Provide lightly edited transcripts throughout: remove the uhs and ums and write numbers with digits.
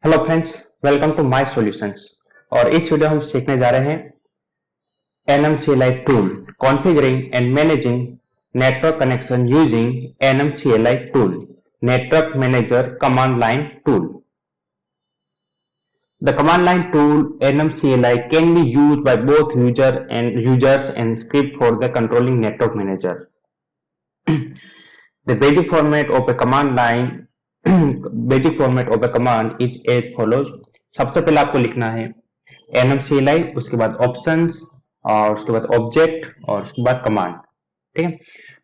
Hello friends, welcome to my solutions. और इस video हम सीखने जा रहे हैं NMCLI tool, configuring and managing network connection using NMCLI tool, network manager command line tool. The command line tool NMCLI can be used by both users and script for the controlling network manager. The basic format of a command line basic format of a command is as follows. सबसे पहले आपको लिखना है NMCLI, उसके बाद options और उसके बाद ऑब्जेक्ट और उसके बाद कमांड। ठीक है,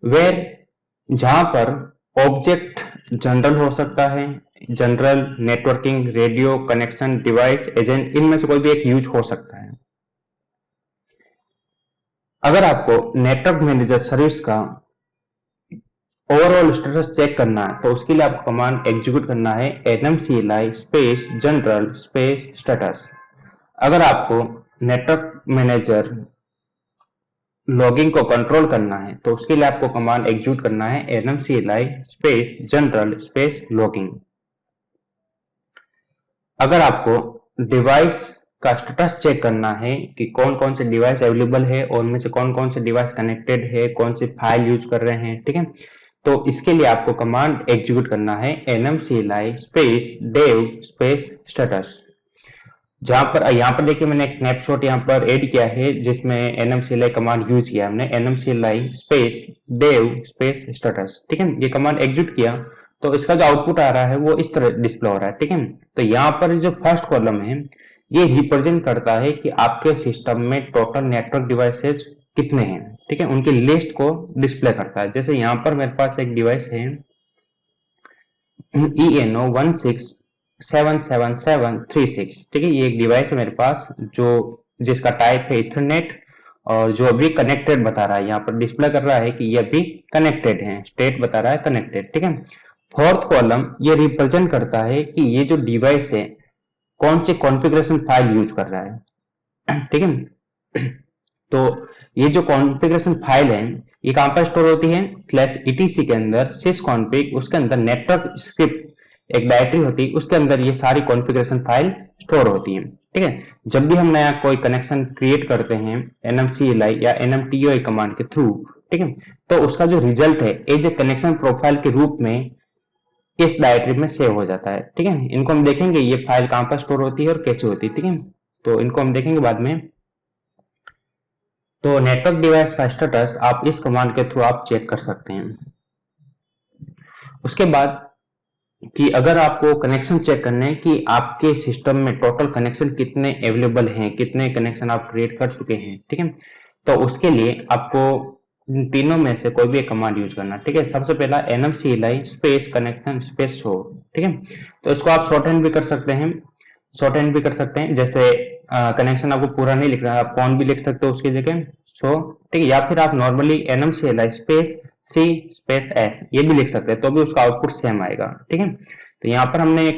वेर जहां पर ऑब्जेक्ट जनरल हो सकता है, general, networking, radio, connection, device, agent, इनमें से कोई भी एक यूज हो सकता है। अगर आपको नेटवर्क मैनेजर सर्विस का ओवरऑल स्टेटस चेक करना है तो उसके लिए आपको कमांड एग्जीक्यूट करना है NMCLI space general space status. अगर आपको नेटवर्क मैनेजर लॉगिंग को कंट्रोल करना है तो उसके लिए आपको कमांड एग्जीक्यूट करना है NMCLI space general space logging. अगर आपको डिवाइस का स्टेटस चेक करना है कि कौन कौन से डिवाइस अवेलेबल है और उनमें से कौन कौन से डिवाइस कनेक्टेड है, कौन सी फाइल यूज कर रहे हैं, ठीक है, तो इसके लिए आपको कमांड एग्जीक्यूट करना है NMCLI space dev space status. यहाँ पर देखिए मैंने एक स्नैपशॉट यहाँ पर ऐड किया है जिसमें NMCLI कमांड यूज किया हमने, NMCLI space dev space status. ठीक है, ये कमांड एग्जीक्यूट किया तो इसका जो आउटपुट आ रहा है वो इस तरह डिस्प्ले हो रहा है। ठीक है, तो यहाँ पर जो फर्स्ट कॉलम है ये रिप्रेजेंट करता है कि आपके सिस्टम में टोटल नेटवर्क डिवाइसेज कितने हैं। ठीक है, उनकी लिस्ट को डिस्प्ले करता है। जैसे यहाँ पर मेरे पास एक डिवाइस है ENO 1677736। ठीक है, ये एक डिवाइस है मेरे पास जो जिसका टाइप है इथरनेट और जो अभी कनेक्टेड बता रहा है, यहाँ पर डिस्प्ले कर रहा है कि ये अभी कनेक्टेड है, स्टेट बता रहा है कनेक्टेड। ठीक है, फोर्थ कॉलम ये रिप्रेजेंट करता है कि ये जो डिवाइस है कौन सी कॉन्फ़िगरेशन फाइल यूज कर रहा है। ठीक है, तो ये जो कॉन्फ़िगरेशन फाइल है ये कहां पर स्टोर होती है, /etc के अंदर sysconfig, उसके अंदर नेटवर्क स्क्रिप्ट एक डायरेक्टरी होती है, उसके अंदर ये सारी कॉन्फ़िगरेशन फाइल स्टोर होती है। ठीक है, जब भी हम नया कोई कनेक्शन क्रिएट करते हैं NMCLI या NMTOI कमांड के थ्रू, ठीक है, तो उसका जो रिजल्ट है एज ए कनेक्शन प्रोफाइल के रूप में इस डायरेक्टरी में सेव हो जाता है। ठीक है, इनको हम देखेंगे ये फाइल कहां पर स्टोर होती है और कैसे होती है। ठीक है, तो इनको हम देखेंगे बाद में। तो नेटवर्क डिवाइस का स्टेटस आप इस कमांड के थ्रू आप चेक कर सकते हैं। उसके बाद कि अगर आपको कनेक्शन चेक करने हैं कि आपके सिस्टम में टोटल कनेक्शन कितने अवेलेबल हैं, कितने कनेक्शन आप क्रिएट कर चुके हैं, ठीक है, तो उसके लिए आपको तीनों में से कोई भी एक कमांड यूज करना। ठीक है, सबसे पहला NMCLI space connection space show. ठीक है, तो इसको आप शॉर्ट हैंड भी कर सकते हैं, जैसे कनेक्शन आपको पूरा नहीं लिखना है, आप कौन भी लिख सकते हो उसकी जगह सो। ठीक है, या फिर आप normally NMCLI space C space S ये भी लिख सकते हैं तो भी उसका आउटपुट सेम आएगा। ठीक है, तो यहाँ पर हमने ये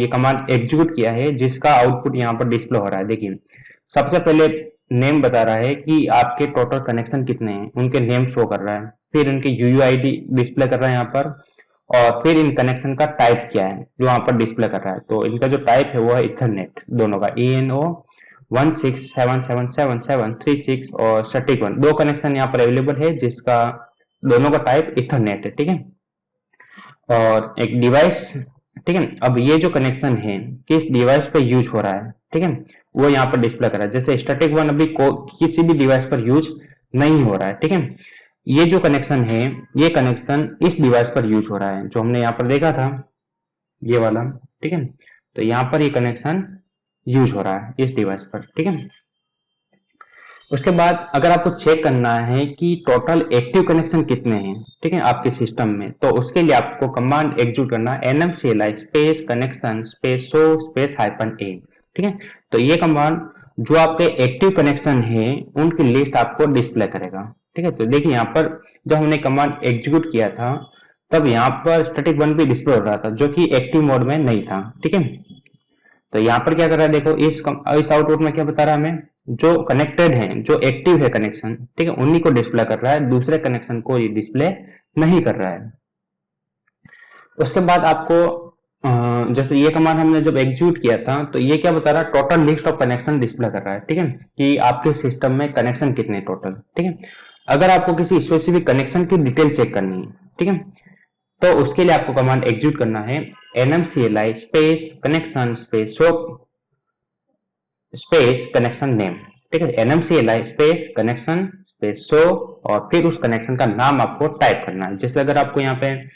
कमांड एग्जीक्यूट किया है जिसका आउटपुट यहाँ पर डिस्प्ले हो रहा है। देखिए सबसे पहले नेम बता रहा है कि आपके टोटल कनेक्शन कितने हैं, उनके नेम शो कर रहा है, फिर उनके UUID डिस्प्ले कर रहा है यहाँ पर, और फिर इन कनेक्शन का टाइप क्या है जो वहां पर डिस्प्ले कर रहा है। तो इनका जो टाइप है वो है इथरनेट, दोनों का ENO 1677736 और स्टैटिक 1, दो कनेक्शन यहाँ पर अवेलेबल है जिसका दोनों का टाइप इथरनेट है। ठीक है, और एक डिवाइस, ठीक है, अब ये जो कनेक्शन है किस डिवाइस पे यूज हो रहा है, ठीक है, वो यहाँ पर डिस्प्ले कर रहा है। जैसे स्टैटिक 1 अभी किसी भी डिवाइस पर यूज नहीं हो रहा है। ठीक है, ये जो कनेक्शन है ये कनेक्शन इस डिवाइस पर यूज हो रहा है जो हमने यहाँ पर देखा था ये वाला। ठीक है, तो यहाँ पर ये कनेक्शन यूज हो रहा है इस डिवाइस पर। ठीक है, उसके बाद अगर आपको चेक करना है कि टोटल एक्टिव कनेक्शन कितने हैं, ठीक है, आपके सिस्टम में, तो उसके लिए आपको कमांड एग्जीक्यूट करना है NMCLI space connection space show space -a। ठीक है, तो ये कमांड जो आपके एक्टिव कनेक्शन है उनकी लिस्ट आपको डिस्प्ले करेगा। ठीक है, तो देखिए यहाँ पर जब हमने कमांड एग्जीक्यूट किया था तब यहाँ पर स्टैटिक 1 भी डिस्प्ले हो रहा था जो कि एक्टिव मोड में नहीं था। ठीक है, तो यहाँ पर क्या कर रहा है, देखो इस आउटपुट में क्या बता रहा है हमें, जो कनेक्टेड है, जो एक्टिव है कनेक्शन, ठीक है, उन्हीं को डिस्प्ले कर रहा है, दूसरे कनेक्शन को ये डिस्प्ले नहीं कर रहा है। उसके बाद आपको जैसे ये कमांड हमने जब एग्जीक्यूट किया था तो ये क्या बता रहा है, total list of connection display कर रहा है, ठीक है, कि आपके सिस्टम में कनेक्शन कितने टोटल, ठीक है। अगर आपको किसी स्पेसिफिक कनेक्शन की डिटेल चेक करनी है, ठीक है, तो उसके लिए आपको कमांड एग्जीक्यूट करना है nmcli space connection space show space connection name, ठीक है, nmcli space connection space show, और फिर उस कनेक्शन का नाम आपको टाइप करना है। जैसे अगर आपको यहाँ पे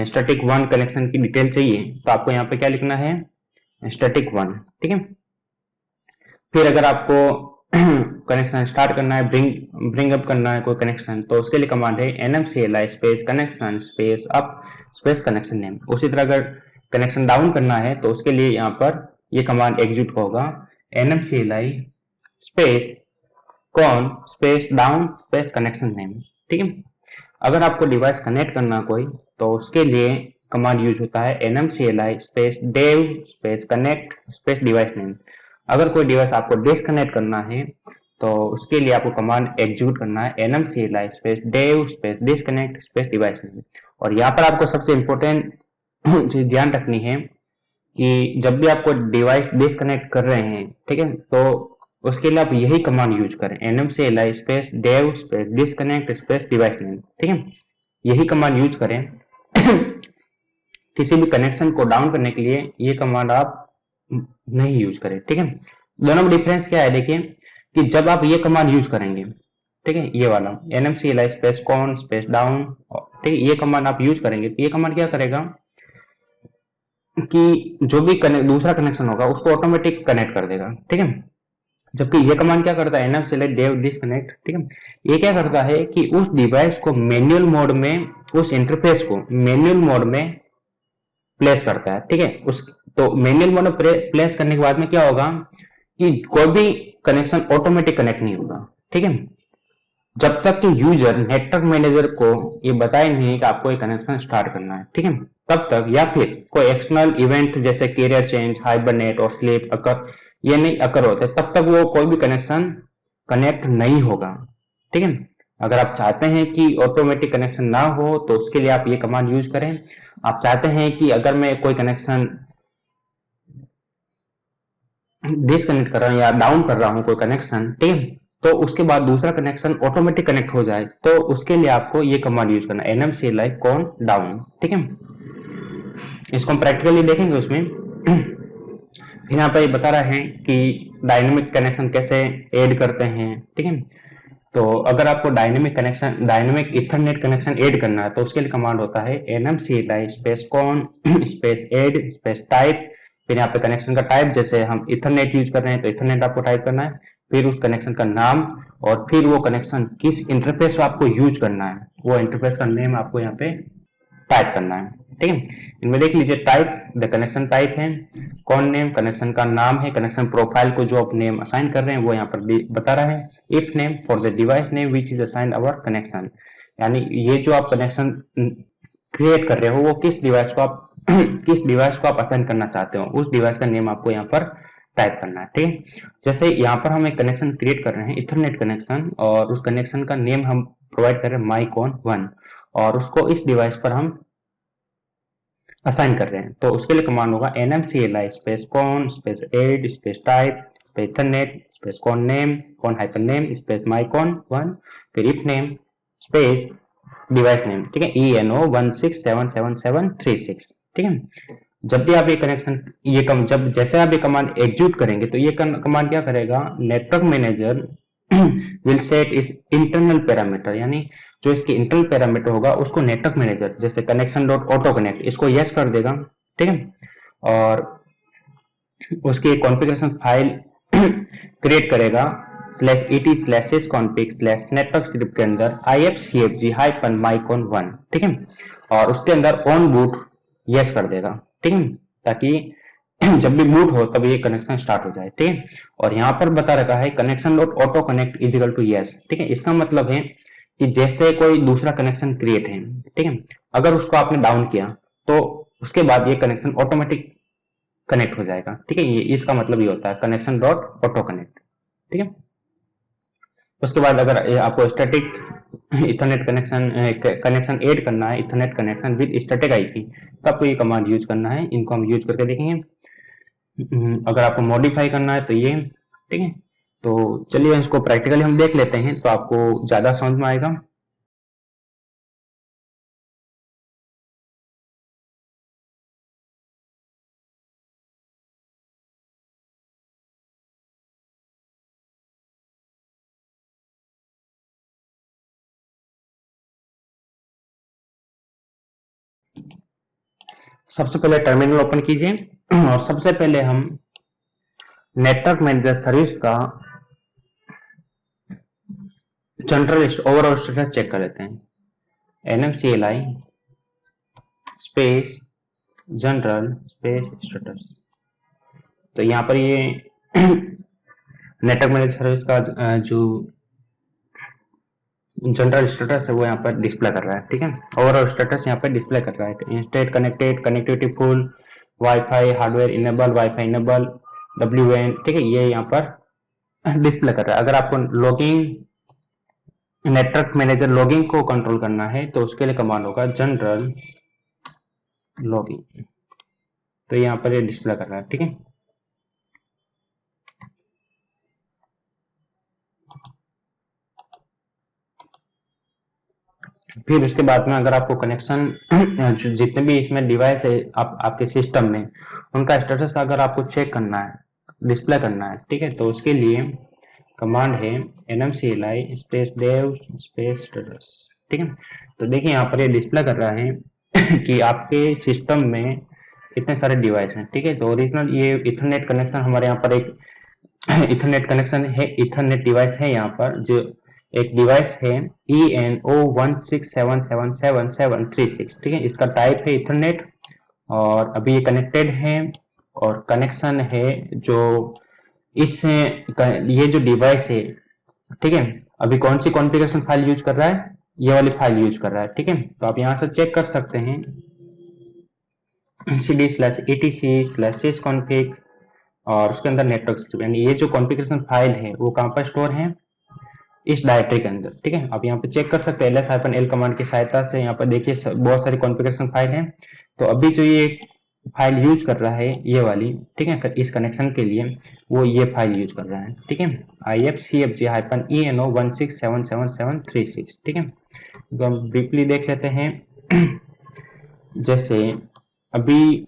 स्टैटिक 1 कनेक्शन की डिटेल चाहिए तो आपको यहाँ पे क्या लिखना है, स्टैटिक 1, ठीक है। फिर अगर आपको कनेक्शन स्टार्ट करना है, ब्रिंग अप करना है कोई कनेक्शन, तो उसके लिए कमांड है nmcli space connection space up space connection name. उसी तरह अगर कनेक्शन डाउन करना है तो उसके लिए यहाँ पर ये कमांड एग्जीक्यूट होगा nmcli space con space down space connection name, ठीक है। अगर आपको डिवाइस कनेक्ट करना कोई तो उसके लिए कमांड यूज होता है nmcli space dev space connect space device name. अगर कोई डिवाइस आपको डिस्कनेक्ट करना है तो उसके लिए आपको कमांड एग्जीक्यूट करना है nmcli space dev space disconnect space device name. और यहाँ पर आपको सबसे इंपॉर्टेंट चीज ध्यान रखनी है कि जब भी आपको डिवाइस डिस्कनेक्ट कर रहे हैं, ठीक है, तो उसके लिए आप यही कमांड यूज करें nmcli space dev space disconnect space device name, ठीक है, यही कमांड यूज करें। किसी भी कनेक्शन को डाउन करने के लिए ये कमांड आप नहीं यूज करें, ठीक है। दोनों में डिफरेंस क्या है देखिए, कि जब आप ये कमांड यूज करेंगे, ठीक है, ये वाला nmcli space con space down, ठीक है, ये कमांड आप यूज करेंगे तो ये कमांड क्या करेगा कि जो भी दूसरा कनेक्शन होगा उसको ऑटोमेटिक कनेक्ट कर देगा, ठीक है। जबकि ये कमांड क्या करता है nmcli dev disconnect, ठीक है, ये क्या करता है कि उस डिवाइस को मैनुअल मोड में, उस इंटरफेस को मैनुअल मोड में प्लेस करता है, ठीक है। उस तो मैनुअल मोड में प्लेस करने के बाद में क्या होगा कि कोई भी कनेक्शन ऑटोमेटिक कनेक्ट नहीं होगा, ठीक है, जब तक कि यूजर नेटवर्क मैनेजर को ये बताए नहीं कि आपको एक कनेक्शन स्टार्ट करना है, ठीक है, तब तक, या फिर कोई एक्सटर्नल इवेंट जैसे कैरियर चेंज, हाइबरनेट और स्लीप अकर ये नहीं अकर होते, तब तक वो कोई भी कनेक्शन कनेक्ट नहीं होगा, ठीक है। अगर आप चाहते हैं कि ऑटोमेटिक कनेक्शन ना हो तो उसके लिए आप ये कमांड यूज करें। आप चाहते हैं कि अगर मैं कोई कनेक्शन डिसकनेक्ट कर रहा हूं या डाउन कर रहा हूं कोई कनेक्शन, ठीक है, तो उसके बाद दूसरा कनेक्शन ऑटोमेटिक कनेक्ट हो जाए, तो उसके लिए आपको ये कमांड यूज करना है nmcli कॉन डाउन, ठीक है। इसको हम प्रैक्टिकली देखेंगे उसमें। यहाँ पर बता रहा है कि डायनेमिक कनेक्शन कैसे ऐड करते हैं, ठीक है। तो अगर आपको डायनेमिक इथरनेट कनेक्शन ऐड करना है तो उसके लिए कमांड होता है nmcli space con space add space type, फिर यहाँ पे कनेक्शन का टाइप, जैसे हम इथरनेट यूज कर रहे हैं तो इथरनेट आपको टाइप करना है, फिर उस कनेक्शन का नाम, और फिर वो कनेक्शन किस इंटरफेस आपको यूज करना है वो इंटरफेस का नेम आपको यहाँ पे टाइप करना है, ठीक है। इनमें देख लीजिए, टाइप द कनेक्शन टाइप है, कौन नेम कनेक्शन का नाम है, कनेक्शन प्रोफाइल को जो आप नेम असाइन कर रहे हैं वो यहाँ पर बता रहा है, if name for the device name which is assigned our connection, यानी ये जो आप कनेक्शन क्रिएट कर रहे हो वो किस डिवाइस को आप किस डिवाइस को आप असाइन करना चाहते हो, उस डिवाइस का नेम आपको यहाँ पर टाइप करना है, ठीक है। जैसे यहाँ पर हम एक कनेक्शन क्रिएट कर रहे हैं इथरनेट कनेक्शन, और उस कनेक्शन का नेम हम प्रोवाइड कर रहे हैं माइकॉन 1, और उसको इस डिवाइस पर हम असाइन कर रहे हैं, तो उसके लिए कमांड होगा nmcli space con space add space type space ethernet space con name con hyphen name space mycon 1, फिर ifname space device name, ठीक है, ENO167776, ठीक है। जब भी आप ये कनेक्शन जब जैसे आप ये कमांड एग्जीक्यूट करेंगे तो ये कमांड क्या करेगा, नेटवर्क मैनेजर विल सेट इस इंटरनल पैरामीटर, यानी जो इसके इंटरनल पैरामीटर होगा उसको नेटवर्क मैनेजर जैसे कनेक्शन डॉट ऑटो कनेक्ट इसको यस कर देगा, ठीक है, और उसकी कॉन्फ़िगरेशन फाइल क्रिएट करेगा /et/sysconfig/network स्क्रिप्ट के अंदर ifcfg-mycon1, ठीक है, और उसके अंदर ऑन बूट यस कर देगा, ठीक है, ताकि जब भी बूट हो तब ये कनेक्शन स्टार्ट हो जाए, ठीक है। और यहाँ पर बता रखा है connection dot auto connect is equal to yes, ठीक है। इसका मतलब है कि जैसे कोई दूसरा कनेक्शन क्रिएट है, ठीक है, अगर उसको आपने डाउन किया तो उसके बाद ये कनेक्शन ऑटोमेटिक कनेक्ट हो जाएगा, ठीक है, ये इसका मतलब ये होता है कनेक्शन डॉट ऑटो कनेक्ट, ठीक है। उसके बाद अगर आपको स्टैटिक इथरनेट कनेक्शन ऐड करना है, Ethernet connection with static IP, तो आपको ये कमांड यूज करना है। इनको हम यूज करके देखेंगे। अगर आपको मॉडिफाई करना है तो ये, ठीक है। तो चलिए इसको प्रैक्टिकली हम देख लेते हैं, तो आपको ज्यादा समझ में आएगा। सबसे पहले टर्मिनल ओपन कीजिए और सबसे पहले हम नेटवर्क मैनेजर सर्विस का जनरल ओवरऑल स्टेटस चेक कर लेते हैं। NMCLI space general space status. तो यहाँ पर ये नेटवर्क मैनेजर सर्विस का जो जनरल स्टेटस है वो यहाँ पर डिस्प्ले कर रहा है, ठीक है। ओवरऑल स्टेटस यहाँ पर डिस्प्ले कर रहा है। State connected, connectivity full, wifi hardware enable, wifi enable, WAN, ठीक है, ये यहाँ पर डिस्प्ले कर रहा है। अगर आपको लॉगिंग नेटवर्क मैनेजर लॉगिंग को कंट्रोल करना है तो उसके लिए कमांड होगा जनरल लॉगिंग। तो यहाँ पर ये डिस्प्ले कर रहा है, ठीक है। फिर उसके बाद में अगर आपको कनेक्शन जितने भी इसमें डिवाइस है आपके सिस्टम में, उनका स्टेटस अगर आपको चेक करना है, डिस्प्ले करना है, ठीक है, तो उसके लिए कमांड है NMCLI space dev space status, ठीक है। तो देखिए यहाँ पर ये डिस्प्ले कर रहा है कि आपके सिस्टम में कितने सारे डिवाइस हैं, ठीक है। तो ओरिजिनल ये इथरनेट कनेक्शन हमारे यहाँ पर एक इथरनेट कनेक्शन है, इथरनेट डिवाइस है यहाँ पर, जो एक डिवाइस है ENO167773736, ठीक है। इसका टाइप है इथरनेट और अभी ये कनेक्टेड है और कनेक्शन है जो ये जो डिवाइस है, ठीक है, अभी कौन सी कॉन्फ़िगरेशन फाइल यूज कर रहा है, ये वाली फाइल यूज कर रहा है, ठीक है। तो आप यहाँ से चेक कर सकते हैं cd/etc/sysconfig और उसके अंदर नेटवर्क, यानी ये जो कॉन्फ़िगरेशन फाइल है वो कहाँ पर स्टोर है, इस डायरेक्टरी के अंदर, ठीक है। आप यहाँ पे चेक कर सकते हैं ls-l कमांड की सहायता से। यहाँ पर देखिए बहुत सारी कॉन्फ़िगरेशन फाइल है। तो अभी जो ये फाइल यूज कर रहा है ये वाली, ठीक है, इस कनेक्शन के लिए वो ये फाइल यूज कर रहा है, ठीक है, ifcfg-eno1677736, ठीक है। तो हम ब्रीफली देख लेते हैं। जैसे अभी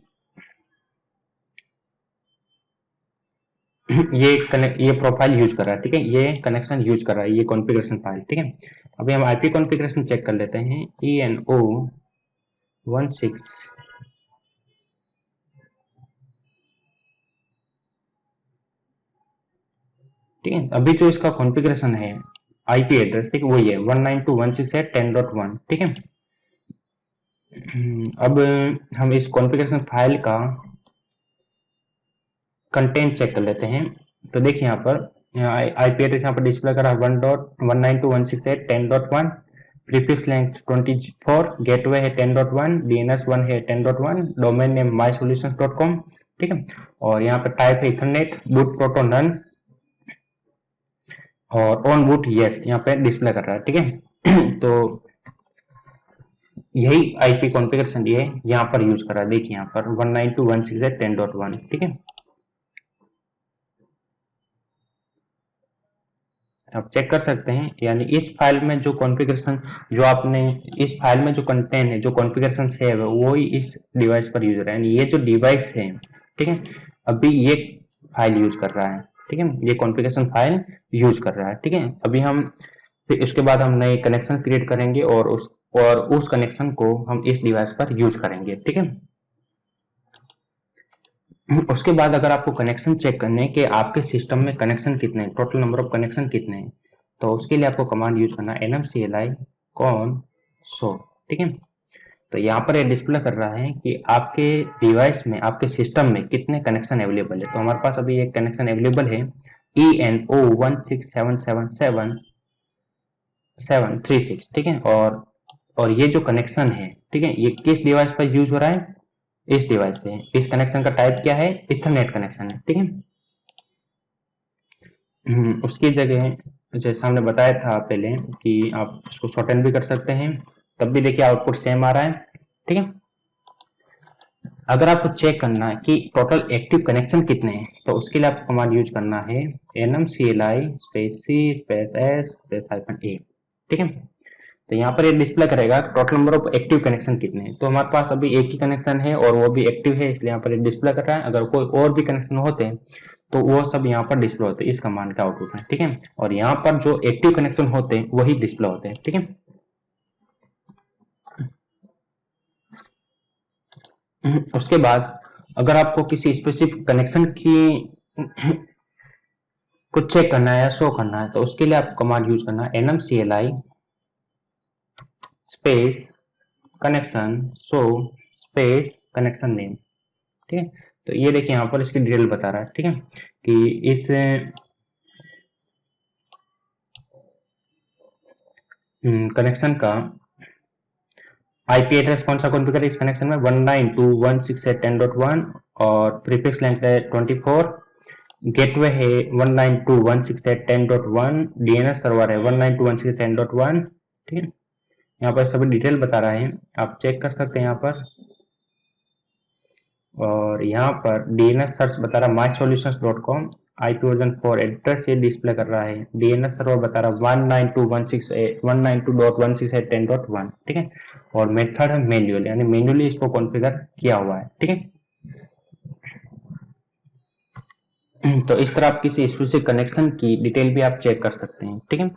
ये प्रोफाइल यूज कर रहा है, ठीक है, ये कनेक्शन यूज कर रहा है, ये कॉन्फ़िगरेशन फाइल, ठीक है। अभी हम आईपी कॉन्फ़िगरेशन चेक कर लेते हैं। ENO16, ठीक है। अभी जो इसका कॉन्फ़िगरेशन है आईपी एड्रेस, ठीक है, वही है 192.168.10.1, ठीक है। अब हम इस कॉन्फ़िगरेशन फाइल का कंटेंट चेक कर लेते हैं। तो देखिए यहाँ पर आईपी एड्रेस यहाँ पर डिस्प्ले करा 1.192.168.10.1, प्रीफिक्स लेंथ 24, गेटवे है 10.1, DNS 1 है 10.1, डोमेन नेम mysolutions.com, ठीक है। और यहाँ पर टाइप है इथरनेट, बूट प्रोटो नन और ऑन बूट यस यहाँ पे डिस्प्ले कर रहा है, ठीक है। तो यही आईपी कॉन्फ़िगरेशन ये यहाँ पर यूज कर रहा है। देखिए यहाँ पर 192.168.10.1, ठीक है। आप चेक कर सकते हैं, यानी इस फाइल में जो कॉन्फ़िगरेशन जो आपने इस फाइल में जो कंटेंट है, जो कॉन्फ़िगरेशन सेव है, वो ही इस डिवाइस पर यूज हो रहा है। यानी ये जो डिवाइस है, ठीक है, अभी ये फाइल यूज कर रहा है, ठीक है, ये कॉन्फ़िगरेशन फाइल यूज कर रहा है, ठीक है। अभी हम फिर उसके बाद हम नए कनेक्शन क्रिएट करेंगे और उस कनेक्शन को हम इस डिवाइस पर यूज करेंगे, ठीक है। उसके बाद अगर आपको कनेक्शन चेक करने के आपके सिस्टम में कनेक्शन कितने हैं, टोटल नंबर ऑफ कनेक्शन कितने हैं, तो उसके लिए आपको कमांड यूज करना है NMCLI console, ठीक है। तो यहाँ पर ये डिस्प्ले कर रहा है कि आपके डिवाइस में, आपके सिस्टम में कितने कनेक्शन अवेलेबल है। तो हमारे पास अभी एक कनेक्शन अवेलेबल है ENO167773736, ठीक है। और ये जो कनेक्शन है, ठीक है, ये किस डिवाइस पर यूज हो रहा है, इस डिवाइस पे। इस कनेक्शन का टाइप क्या है, इथरनेट कनेक्शन है, ठीक है। उसकी जगह जैसे हमने बताया था पहले कि आप इसको शॉर्टन भी कर सकते हैं, तब भी देखिए आउटपुट सेम आ रहा है। ठीक है, अगर आपको चेक करना है कि टोटल एक्टिव कनेक्शन कितने हैं, तो उसके लिए आपको कमांड यूज करना है nmcli space c space s space -a। ठीक है, तो यहाँ पर ये डिस्प्ले करेगा total number of active connection कितने हैं। तो हमारे पास अभी एक ही कनेक्शन है और वो भी एक्टिव है, इसलिए यहाँ पर डिस्प्ले कर रहा है। अगर कोई और भी कनेक्शन होते हैं तो वो सब यहाँ पर डिस्प्ले होते हैं इस कमांड के आउटपुट में। ठीक है, और यहाँ पर जो एक्टिव कनेक्शन होते हैं वही डिस्प्ले होते हैं। ठीक है, उसके बाद अगर आपको किसी स्पेसिफिक कनेक्शन की कुछ चेक करना है या शो करना है, तो उसके लिए आपको कमांड यूज करना है nmcli space connection show space connection name. ठीक है, तो ये देखिए यहाँ पर इसकी डिटेल बता रहा है। ठीक है, कि इस कनेक्शन का आईपी एड्रेस कौन सा कॉन्फ़िगर है इस कनेक्शन में 192.168.10.1 और प्रीफिक्स लेंथ है 24, गेटवे है 192.168.10.1, डीएनएस सर्वर है 192.168.10.1। ठीक है, यहाँ पर सभी डिटेल बता रहा है, आप चेक कर सकते हैं यहाँ पर। और यहाँ पर डीएनएस सर्च बता रहा है mysolutions.com, आईपी वर्जन 4 एड्रेस ये डिस्प्ले कर रहा है, डीएनएस सर्वर बता रहा है 192.168.10.1। ठीक है, और मेथड है मैन्युअल, यानी मैन्युअली इसको कॉन्फ़िगर किया हुआ है। ठीक है, तो इस तरह आप किसी स्पेसिफिक कनेक्शन की डिटेल भी आप चेक कर सकते हैं। ठीक है,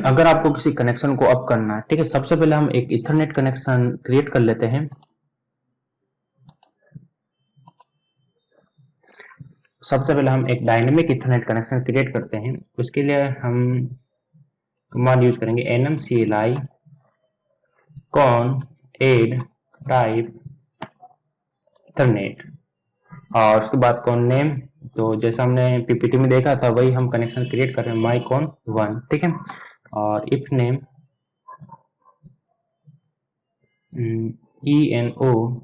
अगर आपको किसी कनेक्शन को अप करना है, ठीक है, सबसे पहले हम एक इथरनेट कनेक्शन क्रिएट कर लेते हैं। सबसे पहले हम एक डायनेमिक इथरनेट कनेक्शन क्रिएट करते हैं। उसके लिए हम कमांड यूज करेंगे nmcli con add type ethernet और उसके बाद कौन नेम, तो जैसा हमने पीपीटी में देखा था वही हम कनेक्शन क्रिएट कर रहे हैं mycon1। ठीक है, और इफ नेम ENO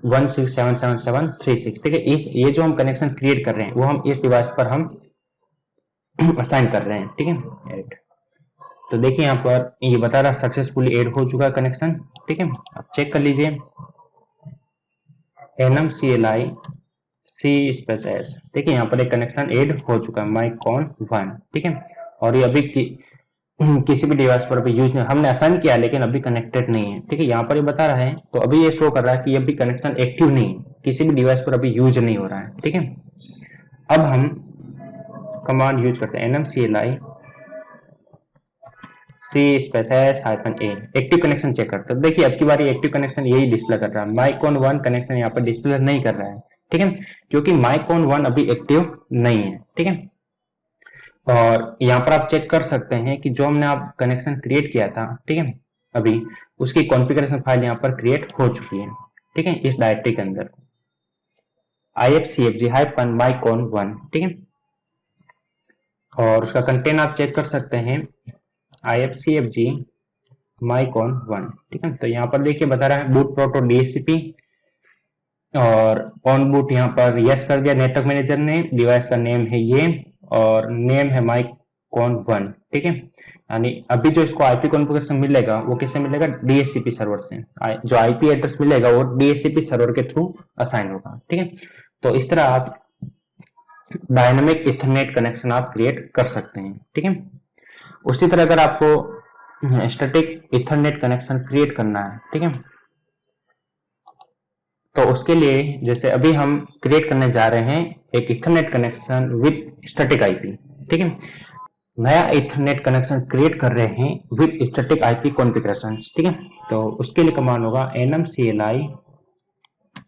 1677736। ठीक है, ये जो हम कनेक्शन क्रिएट कर रहे हैं वो हम इस डिवाइस पर हम असाइन कर रहे हैं। ठीक है, ऐड, तो देखिए यहाँ पर ये बता रहा सक्सेसफुली ऐड हो चुका है कनेक्शन। ठीक है, आप चेक कर लीजिए nmcli c स्पेस s। देखिए यहाँ पर एक कनेक्शन ऐड हो चुका है mycon1। ठीक है, और ये अभी किसी भी डिवाइस पर अभी यूज नहीं, हमने असाइन किया लेकिन अभी कनेक्टेड नहीं है। ठीक है, यहाँ पर ये बता रहा है, तो अभी ये शो कर रहा है कि ये अभी कनेक्शन एक्टिव नहीं है, किसी भी डिवाइस पर अभी यूज नहीं हो रहा है। ठीक है, अब हम कमांड यूज करते हैं nmcli c space s -a, active connection check करते हैं। देखिए अब की बार एक्टिव कनेक्शन यही डिस्प्ले कर रहा है, mycon1 कनेक्शन यहाँ पर डिस्प्ले नहीं कर रहा है। ठीक है, क्योंकि mycon1 अभी एक्टिव नहीं है। ठीक है, और यहाँ पर आप चेक कर सकते हैं कि जो हमने आप कनेक्शन क्रिएट किया था, ठीक है, अभी उसकी कॉन्फ़िगरेशन फाइल यहाँ पर क्रिएट हो चुकी है। ठीक है, इस डायरेक्टरी के अंदर ifcfg-mycon1। ठीक है, और उसका कंटेंट आप चेक कर सकते हैं ifcfg-mycon1। ठीक है, तो यहाँ पर देखिए बता रहा है बूट प्रोटो DHCP और ऑन बूट यहाँ पर यस कर दिया नेटवर्क मैनेजर ने, डिवाइस का नेम है ये और नेम है mycon1। ठीक है, यानी अभी जो इसको आईपी कॉन्फ़िगरेशन मिलेगा वो किससे मिलेगा, DHCP सर्वर से। जो आईपी एड्रेस मिलेगा वो DHCP सर्वर के थ्रू असाइन होगा। ठीक है, तो इस तरह आप डायनामिक इथरनेट कनेक्शन आप क्रिएट कर सकते हैं। ठीक है, उसी तरह अगर आपको स्टैटिक इथरनेट कनेक्शन क्रिएट करना है, ठीक है, तो उसके लिए जैसे अभी हम क्रिएट करने जा रहे हैं एक Ethernet connection with static IP. ठीक है, नया इथरनेट कनेक्शन क्रिएट कर रहे हैं विद स्टैटिक आईपी कॉन्फ़िगरेशन। ठीक है, तो उसके लिए कमांड होगा nmcli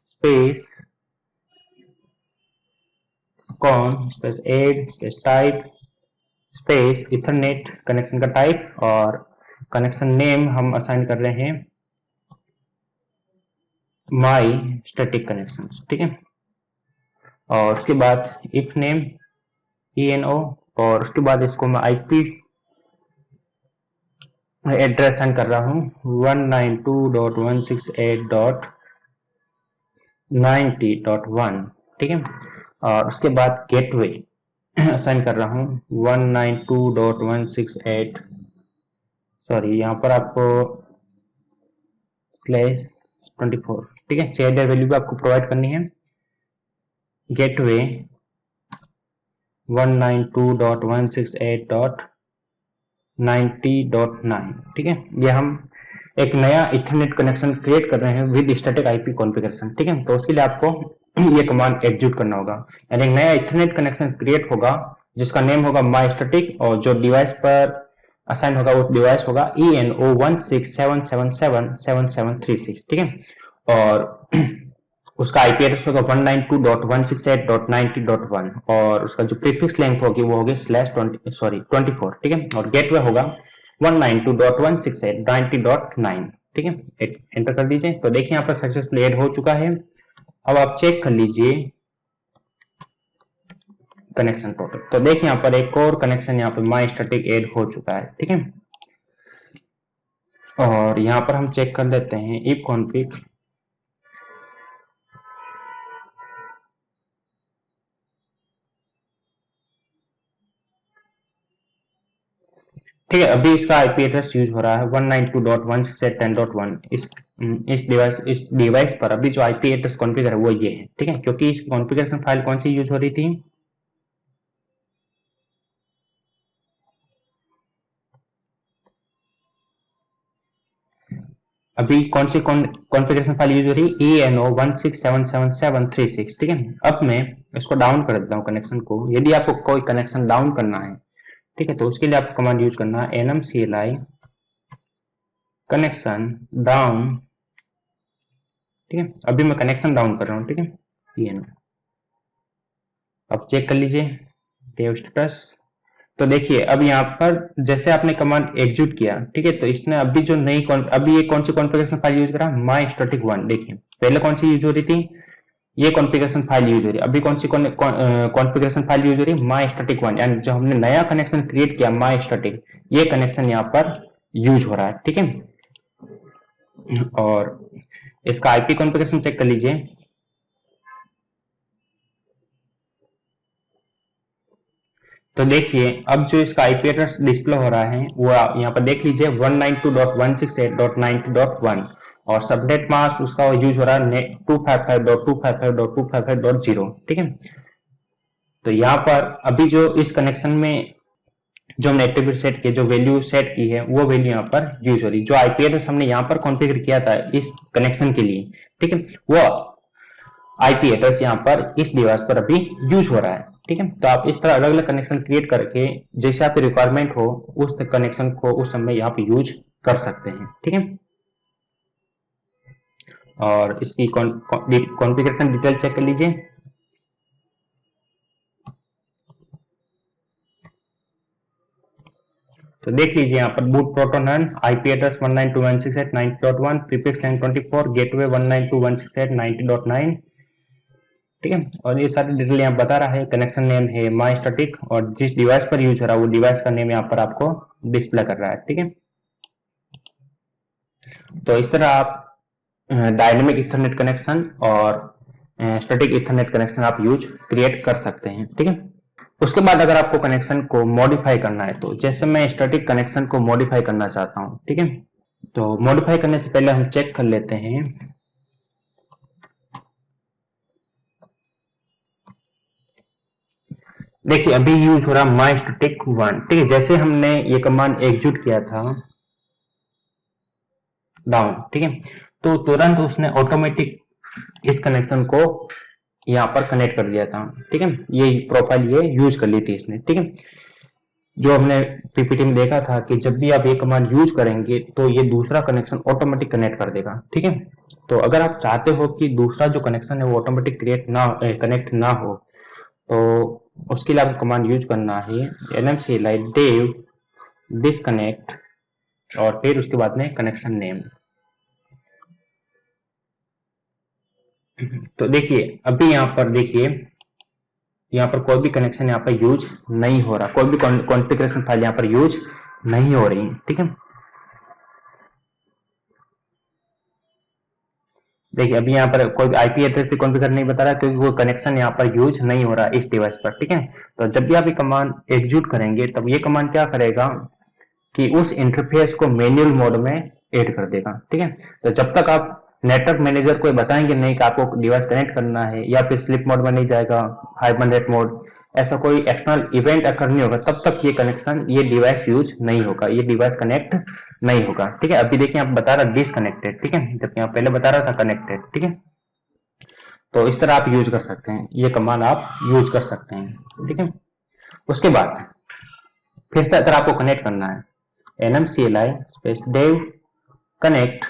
space con space add space type space Ethernet connection का टाइप और कनेक्शन नेम हम असाइन कर रहे हैं माई स्टैटिक कनेक्शन। ठीक है, और उसके बाद इफ नेम ENO और उसके बाद इसको मैं आईपी एड्रेस सेंड कर रहा हूँ 192.168.90.1। ठीक है, और उसके बाद गेटवे असाइन कर रहा हूँ 192.168, सॉरी यहाँ पर आपको /24, ठीक है। शेयर वैल्यू भी आपको प्रोवाइड करनी है। गेटवे 192.168.90.9, ठीक है। ये हम एक नया इथरनेट कनेक्शन क्रिएट कर रहे हैं विद स्टैटिक आईपी कॉन्फ़िगरेशन, ठीक है। तो उसके लिए आपको ये कमांड एग्जीक्यूट करना होगा, यानी एक नया इथरनेट कनेक्शन क्रिएट होगा जिसका नेम होगा माई स्टैटिक, और जो डिवाइस पर असाइन होगा वो डिवाइस होगा ENO167777736, ठीक है। और उसका आईपी एड्रेस होगा 192.168.90.1, और उसका जो प्रीफिक्स लेंथ होगी वो होगी /24, ठीक है। और गेटवे होगा 192.168.90.9, ठीक है। एंटर कर दीजिए। तो देखिए यहाँ पर सक्सेसफुली ऐड हो चुका है। अब आप चेक कर लीजिए कनेक्शन टोटल। तो देखिए यहाँ पर एक और कनेक्शन यहाँ पर माई स्टैटिक ऐड हो चुका है, ठीक है। और यहाँ पर हम चेक कर लेते हैं इफ कॉन्फिग, ठीक है। अभी इसका आईपी एड्रेस यूज हो रहा है 192.168.10.1। इस डिवाइस पर अभी जो आईपी एड्रेस कॉन्फ़िगर है वो ये है, ठीक है। क्योंकि इस कॉन्फ़िगरेशन फाइल कौन सी यूज हो रही थी, अभी कौन सी कॉन्फ़िगरेशन फाइल यूज हो रही है, ENO1677736, ठीक है। अब मैं इसको डाउन कर देता हूँ कनेक्शन को। यदि आपको कोई कनेक्शन डाउन करना है, ठीक है, तो उसके लिए आपको कमांड यूज करना है nmcli कनेक्शन डाउन, ठीक है। अभी मैं कनेक्शन डाउन कर रहा हूँ, ठीक है, ENO। अब चेक कर लीजिए देव स्टेटस। तो देखिए अब यहाँ पर जैसे आपने कमांड एग्जीक्यूट किया, ठीक है, तो इसने अभी जो नई अभी ये कौन सी कॉन्फ़िगरेशन फाइल यूज करा, माई स्टैटिक 1। देखिए पहले कौन सी यूज हो रही थी, ये कॉन्फ़िगरेशन फाइल यूज हो रही है। अभी कौन सी कॉन्फ़िगरेशन फाइल यूज हो रही है, माई स्टैटिक 1, यानी जो हमने नया कनेक्शन क्रिएट किया माई स्टैटिक, ये कनेक्शन यहाँ पर यूज हो रहा है, ठीक है। और इसका आईपी कॉन्फ़िगरेशन चेक कर लीजिए। तो देखिए अब जो इसका आईपी एड्रेस डिस्प्ले हो रहा है वो यहाँ पर देख लीजिए 192.168.90.1, और सबनेट मास्क उसका यूज हो रहा है 255.255.255.0, ठीक है। तो यहाँ पर अभी जो इस कनेक्शन में जो हमने एट्रीब्यूट सेट किया, जो वैल्यू सेट की है वो वैल्यू यहाँ पर यूज हो रही है। जो आईपी एड्रेस हमने यहाँ पर कॉन्फ़िगर किया था इस कनेक्शन के लिए, ठीक है, वो आईपी एड्रेस यहाँ पर इस डिवाइस पर अभी यूज हो रहा है, ठीक है। तो आप इस तरह अलग अलग कनेक्शन क्रिएट करके जैसे आपकी रिक्वायरमेंट हो उस कनेक्शन को उस समय यहाँ पे यूज कर सकते हैं, ठीक है। और इसकी कॉन्फ़िगरेशन डिटेल चेक कर लीजिए। तो देख लीजिए यहाँ पर boot proton IP address 192.168.90.1, prefix line 24, gateway 192.168.90.9, ठीक है। और ये सारी डिटेल यहाँ बता रहा है। कनेक्शन नेम है माई स्टैटिक, और जिस डिवाइस पर यूज हो रहा है वो डिवाइस का नेम यहाँ पर आपको डिस्प्ले कर रहा है, ठीक है। तो इस तरह आप डायनेमिक इथरनेट कनेक्शन और स्टैटिक इथरनेट कनेक्शन आप यूज क्रिएट कर सकते हैं, ठीक है। उसके बाद अगर आपको कनेक्शन को मॉडिफाई करना है, तो जैसे मैं स्टैटिक कनेक्शन को मॉडिफाई करना चाहता हूं, ठीक है, तो मॉडिफाई करने से पहले हम चेक कर लेते हैं। देखिए अभी यूज हो रहा माई स्टैटिक 1, ठीक है। जैसे हमने ये कमांड एग्जीक्यूट किया था डाउन, ठीक है, तो तुरंत उसने ऑटोमेटिक इस कनेक्शन को यहाँ पर कनेक्ट कर दिया था, ठीक है। ये प्रोफाइल ये यूज कर ली थी इसने, ठीक है। जो हमने पीपीटी में देखा था कि जब भी आप ये कमांड यूज करेंगे तो ये दूसरा कनेक्शन ऑटोमेटिक कनेक्ट कर देगा, ठीक है। तो अगर आप चाहते हो कि दूसरा जो कनेक्शन है वो ऑटोमेटिक कनेक्ट ना हो, तो उसके लिए आपको कमांड यूज करना है nmcli dev disconnect, और फिर उसके बाद में कनेक्शन नेम। तो देखिए अभी यहाँ पर देखिए यहाँ पर कोई भी कनेक्शन यहाँ पर यूज नहीं हो रहा, कोई भी कॉन्फ़िगरेशन फाइल यहाँ पर यूज नहीं हो रही, ठीक है। देखिए अभी यहाँ पर कोई आईपी एड्रेस भी कॉन्फ़िगर नहीं बता रहा क्योंकि वो कनेक्शन यहाँ पर यूज नहीं हो रहा इस डिवाइस पर, ठीक है। तो जब भी आप ये कमांड एग्जीक्यूट करेंगे तब ये कमांड क्या करेगा कि उस इंटरफेस को मैन्युअल मोड में ऐड कर देगा, ठीक है। तो जब तक आप नेटवर्क मैनेजर को बताएंगे नहीं कि आपको डिवाइस कनेक्ट करना है या फिर स्लीप मोड में नहीं जाएगा, हाइबरनेट मोड, ऐसा कोई एक्सटर्नल इवेंट अकर नहीं होगा, तब तक ये कनेक्शन, ये डिवाइस यूज नहीं होगा, ये डिवाइस कनेक्ट नहीं होगा, ठीक है। अभी देखिए आप बता रहा डिसकनेक्टेड, ठीक है, जबकि यहाँ पहले बता रहा था कनेक्टेड, ठीक है। तो इस तरह आप यूज कर सकते हैं, ये कमांड आप यूज कर सकते हैं, ठीक है। उसके बाद फिर से अगर आपको कनेक्ट करना है nmcli स्पेस dev कनेक्ट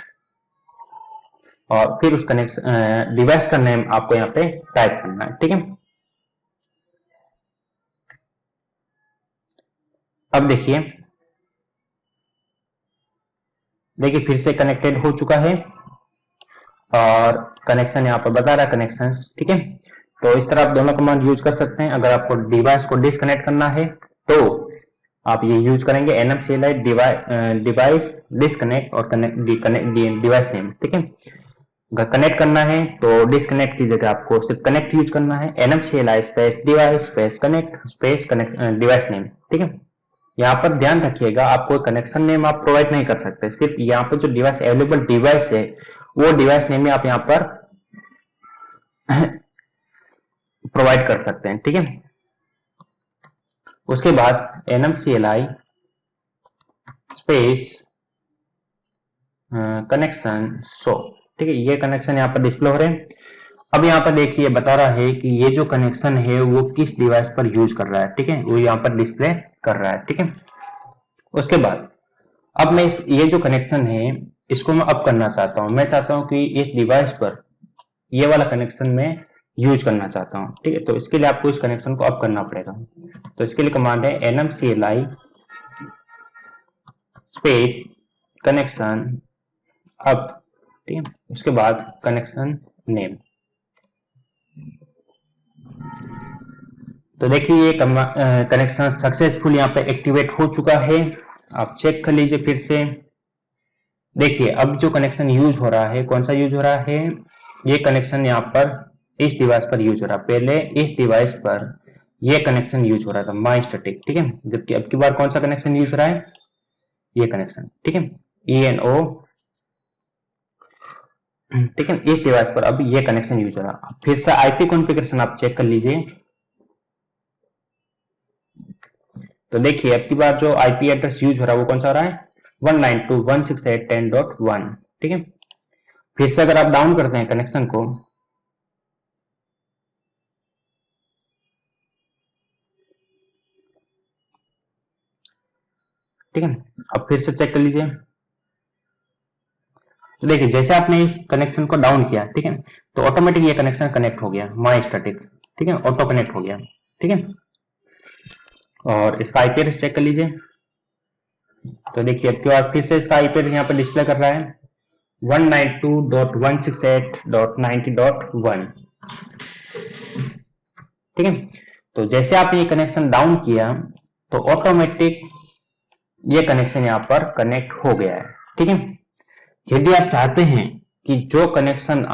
और फिर उस कनेक्शन डिवाइस का नेम आपको यहाँ पे टाइप करना है, ठीक है। अब देखिए फिर से कनेक्टेड हो चुका है और कनेक्शन यहाँ पर बता रहा है कनेक्शंस, ठीक है। तो इस तरह आप दोनों कमांड यूज कर सकते हैं। अगर आपको डिवाइस को डिसकनेक्ट करना है तो आप ये यूज करेंगे nmcli डिवाइस डिसकनेक्ट और डिवाइस नेम, ठीक है। अगर कनेक्ट करना है तो डिसकनेक्ट की जगह आपको सिर्फ कनेक्ट यूज करना है, nmcli space device space connect space device name, ठीक है। यहाँ पर ध्यान रखिएगा आप कोई कनेक्शन नेम आप प्रोवाइड नहीं कर सकते, सिर्फ यहाँ पर जो डिवाइस अवेलेबल डिवाइस है वो डिवाइस नेम ही आप यहाँ पर प्रोवाइड कर सकते हैं, ठीक है। उसके बाद nmcli स्पेस कनेक्शन शो, ठीक है, ये कनेक्शन यहाँ पर डिस्प्ले हो रहे हैं। अब यहाँ पर देखिए बता रहा है कि ये जो कनेक्शन है वो किस डिवाइस पर यूज कर रहा है, ठीक है, वो यहाँ पर डिस्प्ले कर रहा है, ठीक है। उसके बाद अब मैं ये जो कनेक्शन है इसको मैं अप करना चाहता हूँ, मैं चाहता हूँ कि इस डिवाइस पर ये वाला कनेक्शन में यूज करना चाहता हूँ, ठीक है। तो इसके लिए आपको इस कनेक्शन को अप करना पड़ेगा। तो इसके लिए कमांड है nmcli स्पेस कनेक्शन अप, ठीक है। उसके बाद कनेक्शन नेम। तो देखिए ये कनेक्शन सक्सेसफुल यहाँ पे एक्टिवेट हो चुका है, आप चेक कर लीजिए फिर से। देखिए अब जो कनेक्शन यूज हो रहा है कौन सा यूज हो रहा है, ये कनेक्शन यहाँ पर इस डिवाइस पर यूज हो रहा है, पहले इस डिवाइस पर ये कनेक्शन यूज हो रहा था माई स्टैटिक, ठीक है। जबकि अब की बार कौन सा कनेक्शन यूज हो रहा है, ये कनेक्शन, ठीक है, ENO, ठीक है। इस डिवाइस पर अब ये कनेक्शन यूज हो रहा है। फिर से आईपी कॉन्फ़िगरेशन आप चेक कर लीजिए। तो देखिए अब की बार जो आईपी एड्रेस यूज हो रहा है वो कौन सा हो रहा है, 192.168.10.1, ठीक है। फिर से अगर आप डाउन करते हैं कनेक्शन को, ठीक है, अब फिर से चेक कर लीजिए। तो देखिए जैसे आपने इस कनेक्शन को डाउन किया, ठीक है, तो ऑटोमेटिक ये कनेक्शन कनेक्ट हो गया माई स्टैटिक, ठीक है, ऑटो कनेक्ट हो गया, ठीक है। और इसका आईपी एड्रेस चेक कर लीजिए। तो देखिए अब की बार फिर से इसका आईपी एड्रेस यहाँ पर डिस्प्ले कर रहा है 192.168.90.1, ठीक है। तो जैसे आपने ये कनेक्शन डाउन किया तो ऑटोमेटिक ये कनेक्शन यहाँ पर कनेक्ट हो गया है, ठीक है। यदि आप चाहते हैं कि जो कनेक्शन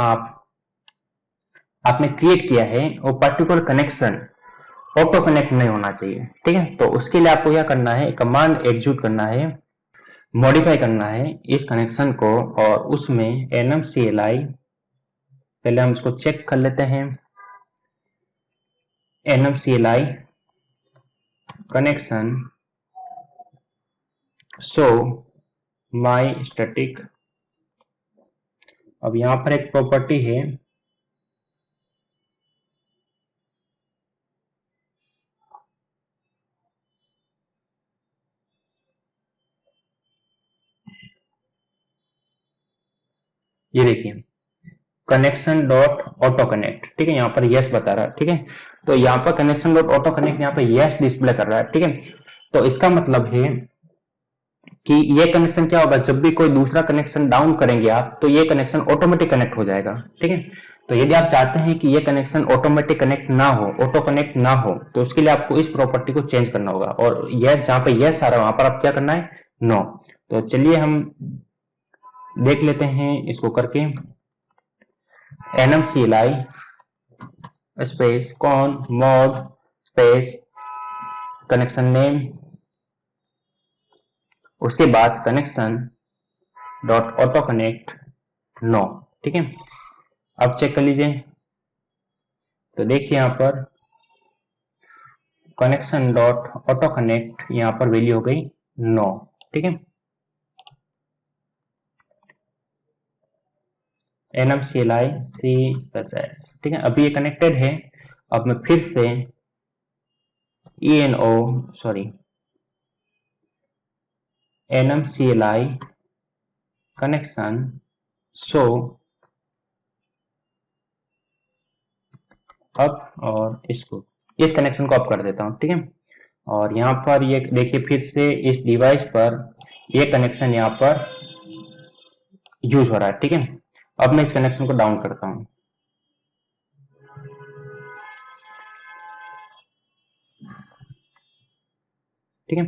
आपने क्रिएट किया है वो पर्टिकुलर कनेक्शन ऑटो कनेक्ट नहीं होना चाहिए, ठीक है, तो उसके लिए आपको क्या करना है, कमांड एग्जीक्यूट करना है, मॉडिफाई करना है इस कनेक्शन को और उसमें nmcli, पहले हम इसको चेक कर लेते हैं, nmcli connection show my static. अब यहां पर एक प्रॉपर्टी है, ये देखिए कनेक्शन डॉट ऑटो कनेक्ट, ठीक है, यहाँ पर यस बता रहा है, ठीक है। तो यहाँ पर कनेक्शन डॉट ऑटो कनेक्ट यहाँ पर यस डिस्प्ले कर रहा है, ठीक है। तो इसका मतलब है कि ये कनेक्शन क्या होगा, जब भी कोई दूसरा कनेक्शन डाउन करेंगे आप तो ये कनेक्शन ऑटोमेटिक कनेक्ट हो जाएगा, ठीक है। तो यदि आप चाहते हैं कि ये कनेक्शन ऑटोमेटिक कनेक्ट ना हो, ऑटो कनेक्ट ना हो, तो उसके लिए आपको इस प्रॉपर्टी को चेंज करना होगा और यस जहां पे यस आ रहा है वहां पर आप क्या करना है, नो। तो चलिए हम देख लेते हैं इसको करके। nmcli space con mod space connection name, उसके बाद connection dot auto connect no. ठीक है, अब चेक कर लीजिए तो देखिए यहां पर कनेक्शन डॉट ऑटो कनेक्ट यहां पर वैल्यू हो गई नो। ठीक है, nmcli c प्लस s। ठीक है, अभी ये कनेक्टेड है। अब मैं फिर से nmcli कनेक्शन शो अप और इसको इस कनेक्शन को अप कर देता हूं। ठीक है, और यहाँ पर ये देखिए फिर से इस डिवाइस पर ये कनेक्शन यहाँ पर यूज हो रहा है। ठीक है, अब मैं इस कनेक्शन को डाउन करता हूं। ठीक है,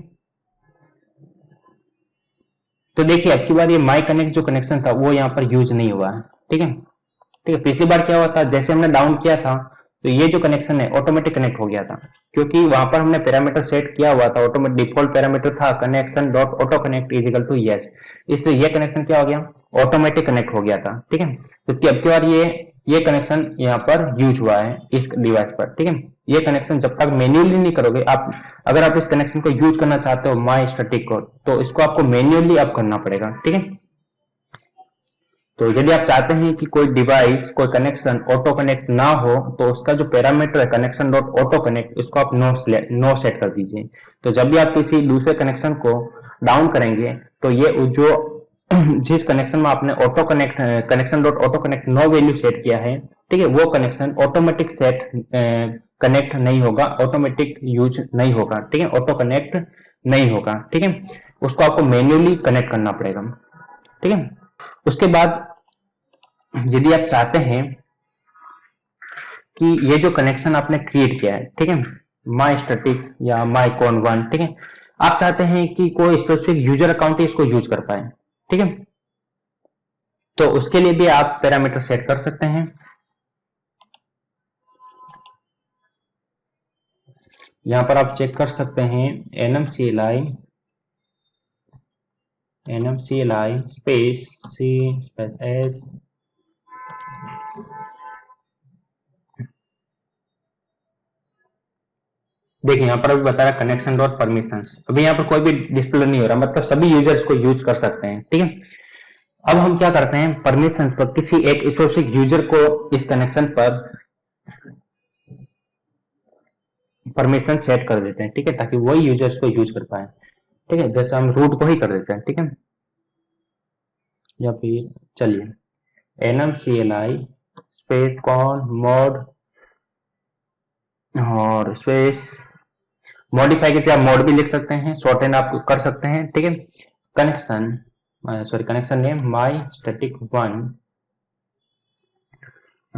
तो देखिए अब की बार ये माई कनेक्ट जो कनेक्शन था वो यहाँ पर यूज नहीं हुआ है। ठीक है, ठीक है, पिछली बार क्या हुआ था, जैसे हमने डाउन किया था तो ये जो कनेक्शन है ऑटोमेटिक कनेक्ट हो गया था, क्योंकि वहां पर हमने पैरामीटर सेट किया हुआ था, ऑटोमेटिक डिफॉल्ट पैरामीटर था connection dot auto connect is equal to yes, इसलिए ये कनेक्शन क्या हो गया, ऑटोमेटिक कनेक्ट हो गया था। ठीक है, तो अब की बार ये कनेक्शन यहाँ पर यूज हुआ है इस डिवाइस पर। ठीक है, ये कनेक्शन जब तक मैन्युअली नहीं करोगे आप, अगर आप इस कनेक्शन को यूज करना चाहते हो माई स्टैटिक को, तो इसको आपको मैन्युअली अप करना पड़ेगा। ठीक है, तो यदि आप चाहते हैं कि कोई डिवाइस कोई कनेक्शन ऑटो कनेक्ट ना हो, तो उसका जो पैरामीटर है कनेक्शन डॉट ऑटो कनेक्ट, इसको आप नो सेट कर दीजिए। तो जब भी आप किसी दूसरे कनेक्शन को डाउन करेंगे तो ये जो जिस कनेक्शन में आपने auto connect connection dot auto connect no value set किया है, ठीक है, वो कनेक्शन ऑटोमेटिक सेट कनेक्ट नहीं होगा, ऑटोमेटिक यूज नहीं होगा। ठीक है, ऑटो कनेक्ट नहीं होगा। ठीक है, उसको आपको मैन्युअली कनेक्ट करना पड़ेगा। ठीक है, उसके बाद यदि आप चाहते हैं कि ये जो कनेक्शन आपने क्रिएट किया है, ठीक है, माई स्टैटिक या माई कॉन वन, ठीक है, आप चाहते हैं कि कोई स्पेसिफिक यूजर अकाउंट इसको यूज कर पाए। ठीक है, तो उसके लिए भी आप पैरामीटर सेट कर सकते हैं। यहां पर आप चेक कर सकते हैं nmcli space c space s, देखिए यहाँ पर अभी बता रहा कनेक्शन डॉट परमिशंस, अभी यहाँ पर कोई भी डिस्प्ले नहीं हो रहा, मतलब सभी यूजर्स को यूज कर सकते हैं। ठीक है, अब हम क्या करते हैं, परमिशंस पर किसी एक स्पेसिफिक यूजर को इस कनेक्शन पर परमिशन सेट कर देते हैं। ठीक है, ताकि वही यूजर्स को यूज कर पाए। ठीक है, जैसे हम रूट को ही कर देते हैं। ठीक है, या फिर चलिए nmcli स्पेस कॉन मोड और स्पेस मॉडिफाई के आप मोड भी लिख सकते हैं, शॉर्ट हैंड आप कर सकते हैं। ठीक है, connection name my static one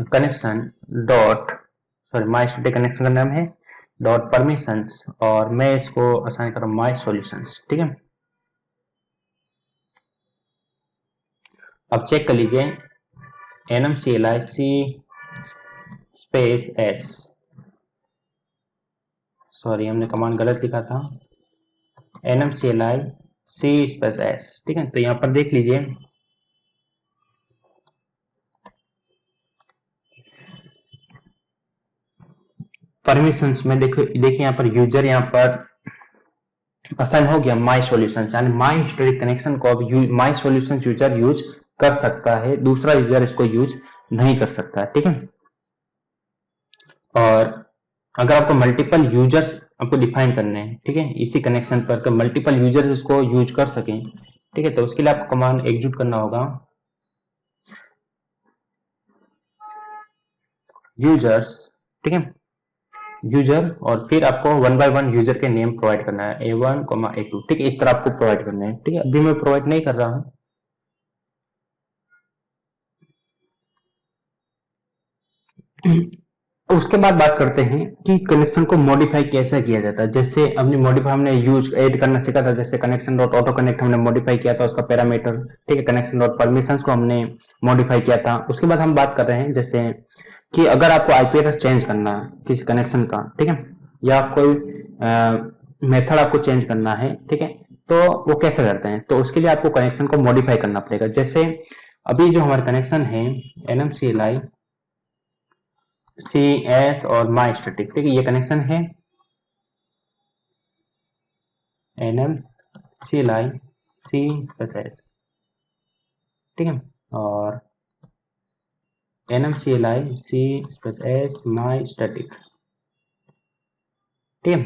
connection dot my static connection का नाम है डॉट परमिशंस, और मैं इसको असाइन कर रहा हूं माई सॉल्यूशंस। ठीक है, अब चेक कर लीजिए nmcli c space s, sorry हमने कमांड गलत लिखा था, nmcli c स्पेस s। ठीक है, तो यहां पर देख लीजिए परमिशंस में देखिए यहाँ पर यूजर यहाँ पर असाइन हो गया माई सॉल्यूशंस, यानी माई हिस्टोरिक कनेक्शन को अब माई सॉल्यूशंस यूजर यूज कर सकता है, दूसरा यूजर इसको यूज नहीं कर सकता है। ठीक है, और अगर आपको मल्टीपल यूजर्स आपको डिफाइन करने हैं, ठीक है, इसी कनेक्शन पर मल्टीपल यूजर्स इसको यूज कर सकें, ठीक है, तो उसके लिए आपको कमांड एग्जीक्यूट करना होगा यूजर्स, ठीक है, यूजर, और फिर आपको 1 बाय 1 यूजर के नेम प्रोवाइड करना है, A1, A2। ठीक है, इस तरह आपको प्रोवाइड करना है। ठीक है, अभी मैं प्रोवाइड नहीं कर रहा हूं। उसके बाद बात करते हैं कि कनेक्शन को मॉडिफाई कैसे किया जाता है। जैसे अपनी मॉडिफाई हमने यूज ऐड करना सीखा था, जैसे कनेक्शन डॉट ऑटो कनेक्ट हमने मॉडिफाई किया था उसका पैरामीटर, ठीक है। कनेक्शन डॉट परमिशंस को हमने मॉडिफाई किया था। उसके बाद हम बात कर रहे हैं जैसे कि अगर आपको आईपी एड्रेस चेंज करना है किसी कनेक्शन का, ठीक है, या कोई मेथड आपको चेंज करना है, ठीक है, तो वो कैसे करते हैं। तो उसके लिए आपको कनेक्शन को मॉडिफाई करना पड़ेगा। जैसे अभी जो हमारा कनेक्शन है NMCLI CS और माई स्टैटिक, ठीक है, ये कनेक्शन है NMCLI CS, ठीक है, और NMCLI CS माई स्टैटिक, ठीक है।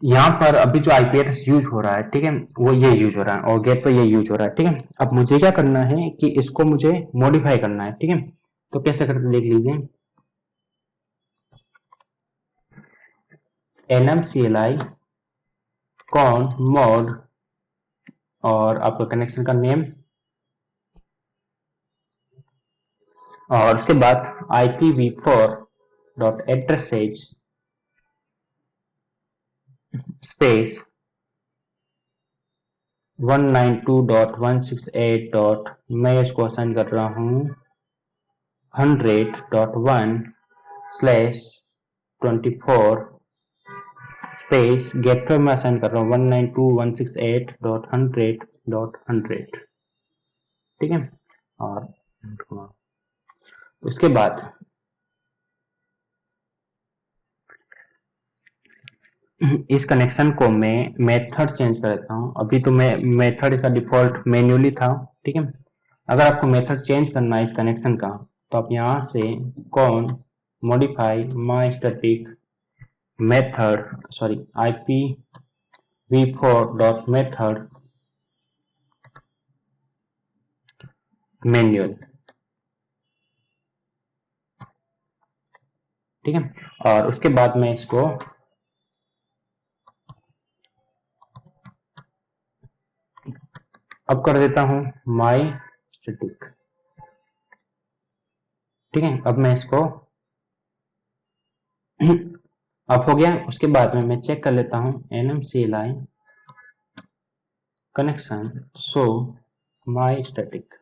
यहाँ पर अभी जो आईपी एड्रेस यूज हो रहा है, ठीक है, वो ये यूज हो रहा है और गेट पर ये यूज हो रहा है, ठीक है। अब मुझे क्या करना है कि इसको मुझे मॉडिफाई करना है, ठीक है। तो कैसे करते देख लीजिए, NMCLI कॉन मोड और आपका कनेक्शन का नेम, और उसके बाद IPv4.address स्पेस 192.168. मैं इसको असाइन कर रहा हूँ 100.1/24 स्पेस गेटवे में असाइन कर रहा हूँ 192.168.100.100, ठीक है। और उसके बाद इस कनेक्शन को मैं मेथड चेंज कर देता हूँ। अभी तो मैं मेथड का डिफॉल्ट मैन्युअली था, ठीक है। अगर आपको मेथड चेंज करना है इस कनेक्शन का, तो आप यहाँ से कॉन मॉडिफाई माई स्टैटिक मेथड IPv4.मेथड मैन्युअल, ठीक है। और उसके बाद मैं इसको अब कर देता हूं माई स्टैटिक, ठीक है। अब मैं इसको अब हो गया। उसके बाद में मैं चेक कर लेता हूं NMCLI connection show my static.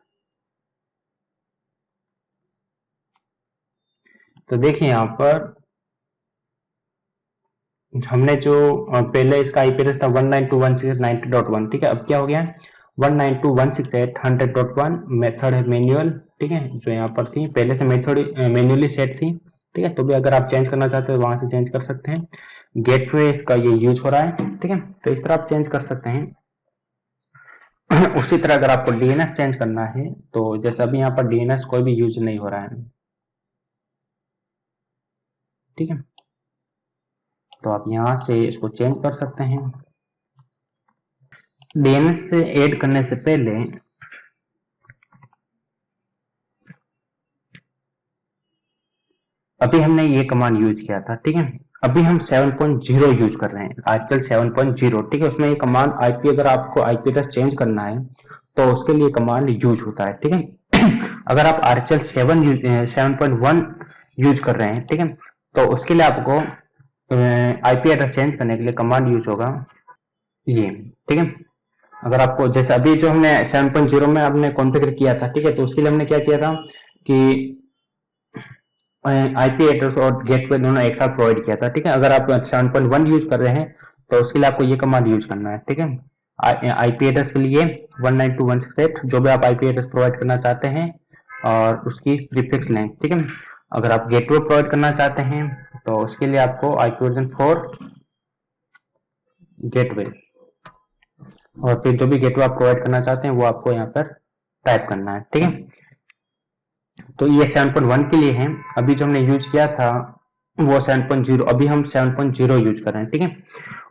तो देखिए यहाँ पर हमने जो पहले इसका आईपी एड्रेस था 192.168.90.1, ठीक है। अब क्या हो गया 192.168.100.1 मेथड है मैन्युअल, ठीक है, जो यहाँ पर थी पहले से मेथड मैन्युअली सेट थी, ठीक है। तो भी अगर आप चेंज करना चाहते हो वहां से चेंज कर सकते हैं। गेटवे इसका ये यूज हो रहा है, ठीक है, तो इस तरह आप चेंज कर सकते हैं। उसी तरह अगर आपको DNS चेंज करना है, तो जैसे अभी यहाँ पर DNS कोई भी यूज नहीं हो रहा है, ठीक है, तो आप यहाँ से इसको चेंज कर सकते हैं। DNS से ऐड करने से पहले अभी हमने ये कमांड यूज किया था, ठीक है। अभी हम 7.0 यूज कर रहे हैं, आजकल 7.0, ठीक है। उसमें ये कमांड आईपी, अगर आपको आईपी एड्रेस चेंज करना है तो उसके लिए कमांड यूज होता है, ठीक है। अगर आप आरएचएल 7.1 यूज कर रहे हैं, ठीक है, तो उसके लिए आपको आईपी एड्रेस चेंज करने के लिए कमांड यूज होगा ये, ठीक है। अगर आपको जैसे अभी जो हमने 7.0 में हमने कॉन्फ़िगर किया था, ठीक है, तो उसके लिए हमने क्या किया था कि आईपी एड्रेस और गेटवे दोनों एक साथ प्रोवाइड किया था, ठीक है। अगर आप 7.1 यूज कर रहे हैं तो उसके लिए आपको ये कमांड यूज करना है, ठीक है। आईपी एड्रेस के लिए 192.168 जो भी आप आईपी एड्रेस प्रोवाइड करना चाहते हैं और उसकी प्रीफिक्स लें, ठीक है। अगर आप गेटवे प्रोवाइड करना चाहते हैं तो उसके लिए आपको IPv4 गेटवे, और फिर जो भी गेटवे आप प्रोवाइड करना चाहते हैं वो आपको यहाँ पर टाइप करना है, ठीक है। तो ये 7.1 के लिए है। अभी जो हमने यूज किया था वो 7.0, अभी हम 7.0 यूज कर रहे हैं, ठीक है।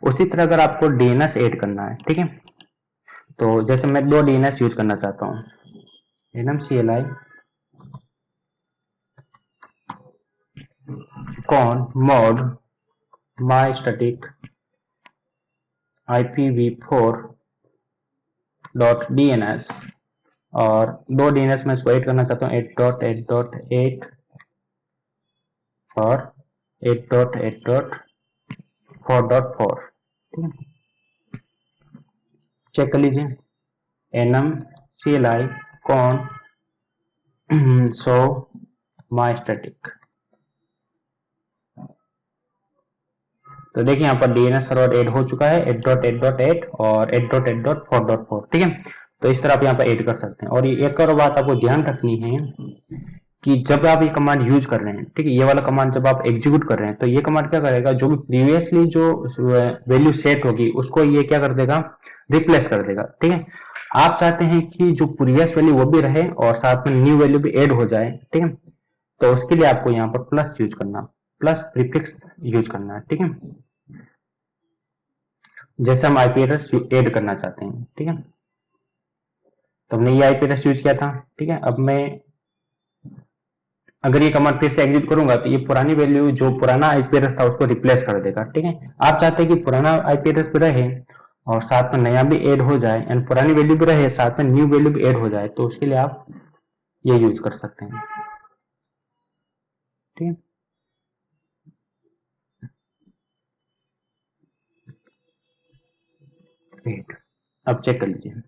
उसी तरह अगर आपको DNS ऐड करना है, ठीक है, तो जैसे मैं 2 DNS यूज करना चाहता हूँ, NMCLI कॉन मोड माई स्टैटिक IPv4.DNS, और 2 DNS में इसको ऐड करना चाहता हूँ 8.8.8 और 8.8.4.4, ठीक है। चेक कर लीजिए enum CLI कौन शो माई स्टैटिक। तो देखिए यहाँ पर DNS सर्वर ऐड हो चुका है 8.8.8 और 8.8.4.4, ठीक है। तो इस तरह आप यहाँ पर ऐड कर सकते हैं। और एक और बात आपको ध्यान रखनी है कि जब आप ये कमांड यूज कर रहे हैं, ठीक है, ये वाला कमांड जब आप एग्जीक्यूट कर रहे हैं तो ये कमांड क्या करेगा, जो भी प्रीवियसली जो वैल्यू सेट होगी उसको ये क्या कर देगा, रिप्लेस कर देगा, ठीक है। आप चाहते हैं कि जो प्रीवियस वैल्यू वो भी रहे और साथ में न्यू वैल्यू भी ऐड हो जाए, ठीक है। तो उसके लिए आपको यहाँ पर प्लस यूज करना, प्लस प्रीफिक्स यूज करना है, ठीक है। जैसे हम आईपी एड्रेस ऐड करना चाहते हैं, ठीक है। तो हमने ये आईपी एड्रेस यूज किया था, ठीक है। अब मैं अगर ये कमांड फिर से एग्जिट करूंगा तो ये पुरानी वैल्यू जो पुराना आईपी एड्रेस था उसको रिप्लेस कर देगा, ठीक है। आप चाहते हैं कि पुराना आईपी एड्रेस भी रहे और साथ में नया भी ऐड हो जाए एंड पुरानी वैल्यू भी रहे साथ में न्यू वैल्यू भी ऐड हो जाए, तो उसके लिए आप ये यूज कर सकते हैं, ठीक है। अब चेक कर लीजिए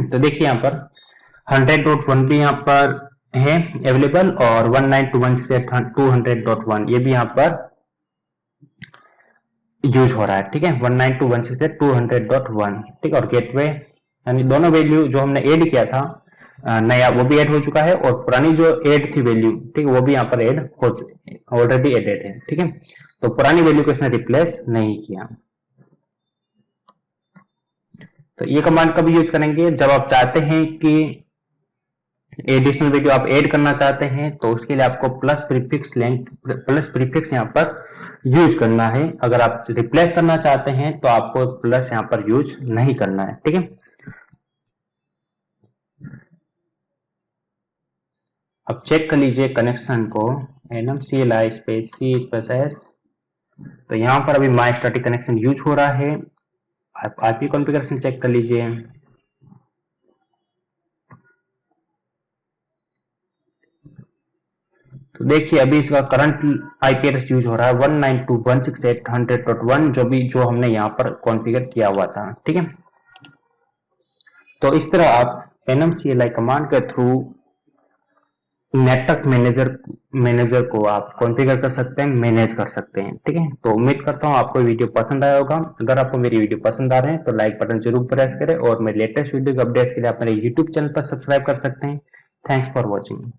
तो देखिए यहाँ पर 100.1 भी यहाँ पर है अवेलेबल और 192.168.200.1 ये भी यहाँ पर यूज हो रहा है, ठीक है। 192.168.200.1, ठीक है। और गेटवे यानी दोनों वैल्यू जो हमने ऐड किया था नया वो भी ऐड हो चुका है और पुरानी जो ऐड थी वैल्यू, ठीक है, वो भी यहाँ पर ऐड हो चुकी है, ऑलरेडी एडेड है, ठीक है। तो पुरानी वैल्यू को इसने रिप्लेस नहीं किया। तो ये कमांड कब यूज करेंगे, जब आप चाहते हैं कि एडिशनल वैल्यू आप ऐड करना चाहते हैं तो उसके लिए आपको प्लस प्रीफिक्स यहाँ पर यूज करना है। अगर आप रिप्लेस करना चाहते हैं तो आपको प्लस यहाँ पर यूज नहीं करना है, ठीक है। अब चेक कर लीजिए कनेक्शन को enum CLI space C space S। तो यहाँ पर अभी माई स्टैटिक कनेक्शन यूज हो रहा है। आप आईपी कॉन्फ़िगरेशन चेक कर लीजिए। तो देखिए अभी इसका करंट आईपी एड्रेस यूज हो रहा है 192.168.100.1 जो हमने यहाँ पर कॉन्फ़िगर किया हुआ था, ठीक है। तो इस तरह आप enum CLI कमांड के थ्रू नेटवर्क मैनेजर को आप कॉन्फ़िगर कर सकते हैं, मैनेज कर सकते हैं, ठीक है। तो उम्मीद करता हूँ आपको वीडियो पसंद आया होगा। अगर आपको मेरी वीडियो पसंद आ रहे हैं तो लाइक बटन जरूर प्रेस करें और मेरे लेटेस्ट वीडियो अपडेट्स के लिए आप मेरे यूट्यूब चैनल पर सब्सक्राइब कर सकते हैं। Thanks for watching.